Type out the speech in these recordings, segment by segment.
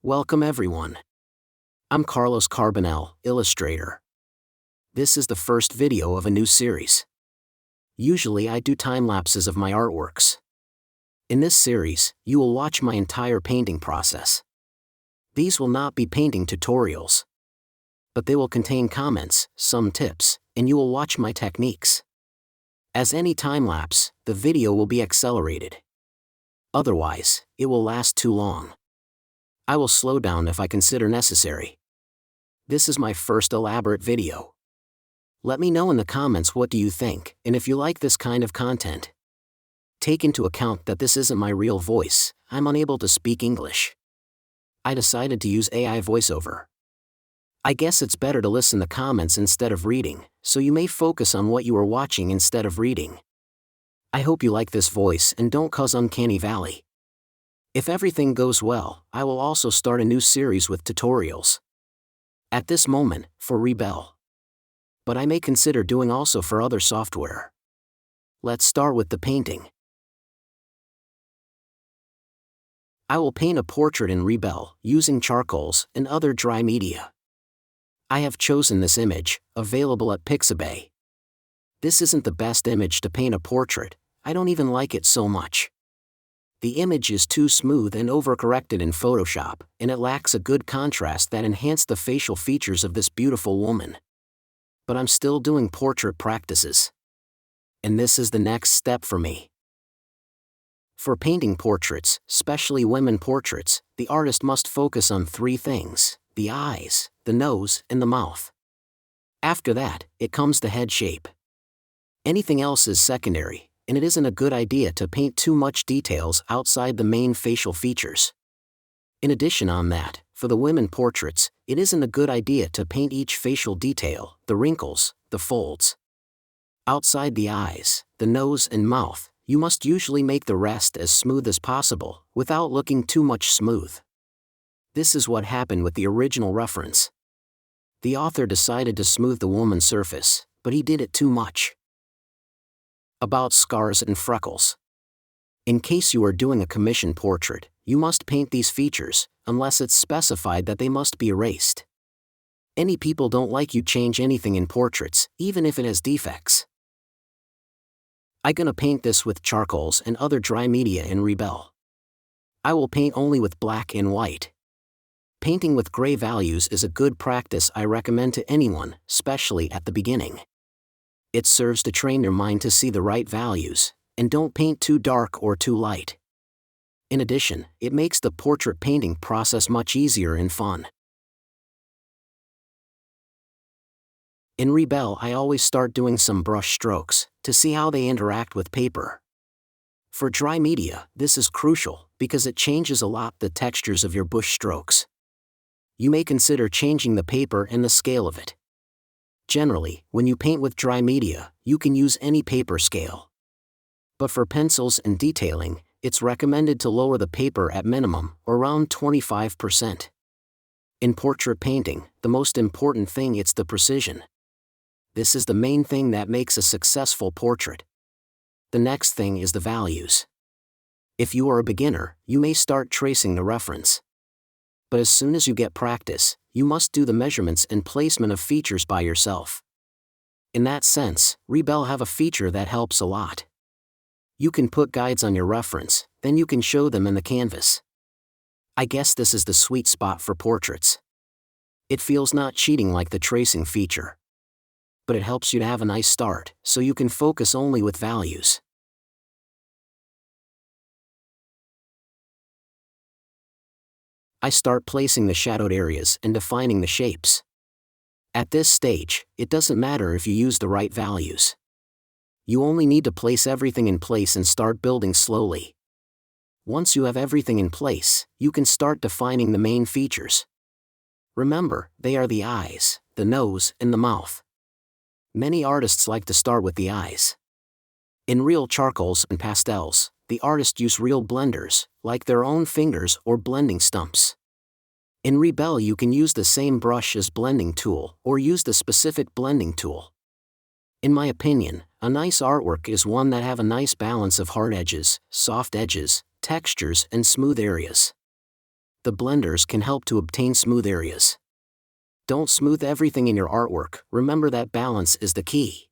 Welcome everyone. I'm Carlos Carbonell, illustrator. This is the first video of a new series. Usually I do time-lapses of my artworks. In this series, you will watch my entire painting process. These will not be painting tutorials, but they will contain comments, some tips, and you will watch my techniques. As any time-lapse, the video will be accelerated. Otherwise, it will last too long. I will slow down if I consider necessary. This is my first elaborate video. Let me know in the comments what do you think, and if you like this kind of content. Take into account that this isn't my real voice, I'm unable to speak English. I decided to use AI voiceover. I guess it's better to listen to comments instead of reading, so you may focus on what you are watching instead of reading. I hope you like this voice and don't cause uncanny valley. If everything goes well, I will also start a new series with tutorials. At this moment, for Rebelle. But I may consider doing also for other software. Let's start with the painting. I will paint a portrait in Rebelle, using charcoals and other dry media. I have chosen this image, available at Pixabay. This isn't the best image to paint a portrait, I don't even like it so much. The image is too smooth and overcorrected in Photoshop, and it lacks a good contrast that enhanced the facial features of this beautiful woman. But I'm still doing portrait practices. And this is the next step for me. For painting portraits, especially women portraits, the artist must focus on three things: the eyes, the nose, and the mouth. After that, it comes the head shape. Anything else is secondary, and it isn't a good idea to paint too much details outside the main facial features. In addition on that, for the women portraits, it isn't a good idea to paint each facial detail, the wrinkles, the folds. Outside the eyes, the nose and mouth, you must usually make the rest as smooth as possible, without looking too much smooth. This is what happened with the original reference. The author decided to smooth the woman's surface, but he did it too much. About scars and freckles. In case you are doing a commission portrait, you must paint these features, unless it's specified that they must be erased. Any people don't like you change anything in portraits, even if it has defects. I gonna paint this with charcoals and other dry media in Rebelle. I will paint only with black and white. Painting with gray values is a good practice I recommend to anyone, especially at the beginning. It serves to train your mind to see the right values, and don't paint too dark or too light. In addition, it makes the portrait painting process much easier and fun. In Rebelle, I always start doing some brush strokes, to see how they interact with paper. For dry media, this is crucial, because it changes a lot the textures of your brush strokes. You may consider changing the paper and the scale of it. Generally, when you paint with dry media, you can use any paper scale. But for pencils and detailing, it's recommended to lower the paper at minimum, or around 25%. In portrait painting, the most important thing is the precision. This is the main thing that makes a successful portrait. The next thing is the values. If you are a beginner, you may start tracing the reference. But as soon as you get practice, you must do the measurements and placement of features by yourself. In that sense, Rebelle have a feature that helps a lot. You can put guides on your reference, then you can show them in the canvas. I guess this is the sweet spot for portraits. It feels not cheating like the tracing feature. But it helps you to have a nice start, so you can focus only with values. I start placing the shadowed areas and defining the shapes. At this stage, it doesn't matter if you use the right values. You only need to place everything in place and start building slowly. Once you have everything in place, you can start defining the main features. Remember, they are the eyes, the nose, and the mouth. Many artists like to start with the eyes. In real charcoals and pastels, the artists use real blenders, like their own fingers or blending stumps. In Rebelle you can use the same brush as blending tool, or use the specific blending tool. In my opinion, a nice artwork is one that have a nice balance of hard edges, soft edges, textures, and smooth areas. the blenders can help to obtain smooth areas. Don't smooth everything in your artwork, remember that balance is the key.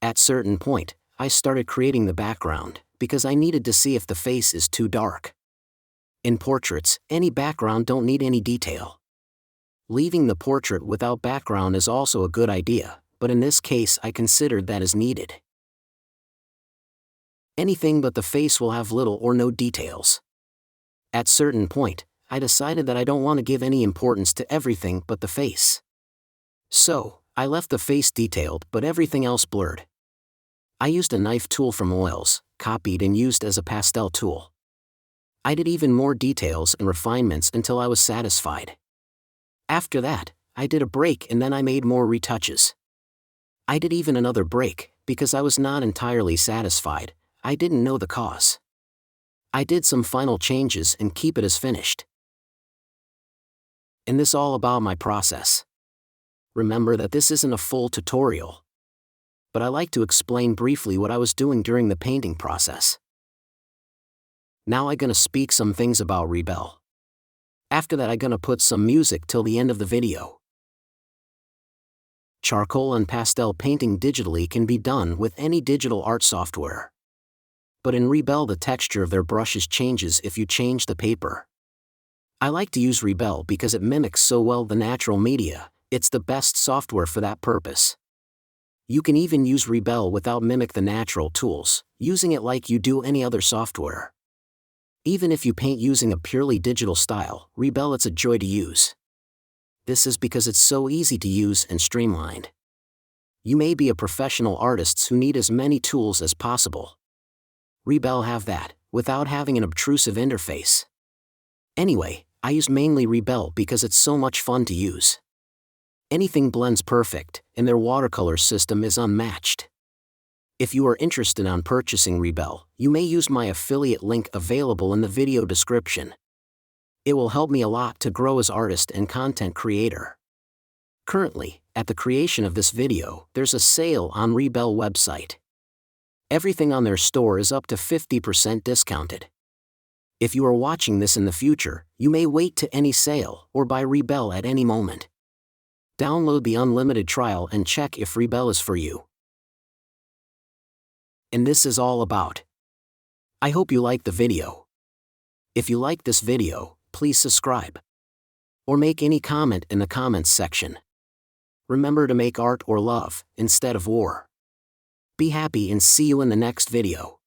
At certain point, I started creating the background, because I needed to see if the face is too dark. In portraits, any background don't need any detail. Leaving the portrait without background is also a good idea, but in this case I considered that is needed. Anything but the face will have little or no details. At certain point, I decided that I don't want to give any importance to everything but the face. So, I left the face detailed but everything else blurred. I used a knife tool from oils, copied and used as a pastel tool. I did even more details and refinements until I was satisfied. After that, I did a break and then I made more retouches. I did even another break, because I was not entirely satisfied, I didn't know the cause. I did some final changes and keep it as finished. And this all about my process. Remember that this isn't a full tutorial. But I like to explain briefly what I was doing during the painting process. Now I'm gonna speak some things about Rebelle. After that I'm gonna put some music till the end of the video. Charcoal and pastel painting digitally can be done with any digital art software. But in Rebelle the texture of their brushes changes if you change the paper. I like to use Rebelle because it mimics so well the natural media, it's the best software for that purpose. You can even use Rebelle without mimic the natural tools, using it like you do any other software. Even if you paint using a purely digital style, Rebelle it's a joy to use. This is because it's so easy to use and streamlined. You may be a professional artist who need as many tools as possible. Rebelle have that, without having an obtrusive interface. Anyway, I use mainly Rebelle because it's so much fun to use. Anything blends perfect, and their watercolor system is unmatched. If you are interested on purchasing Rebelle, you may use my affiliate link available in the video description. It will help me a lot to grow as artist and content creator. Currently, at the creation of this video, there's a sale on Rebelle website. Everything on their store is up to 50% discounted. If you are watching this in the future, you may wait to any sale or buy Rebelle at any moment. Download the unlimited trial and check if Rebelle is for you. And this is all about. I hope you liked the video. If you liked this video, please subscribe. Or make any comment in the comments section. Remember to make art or love, instead of war. Be happy and see you in the next video.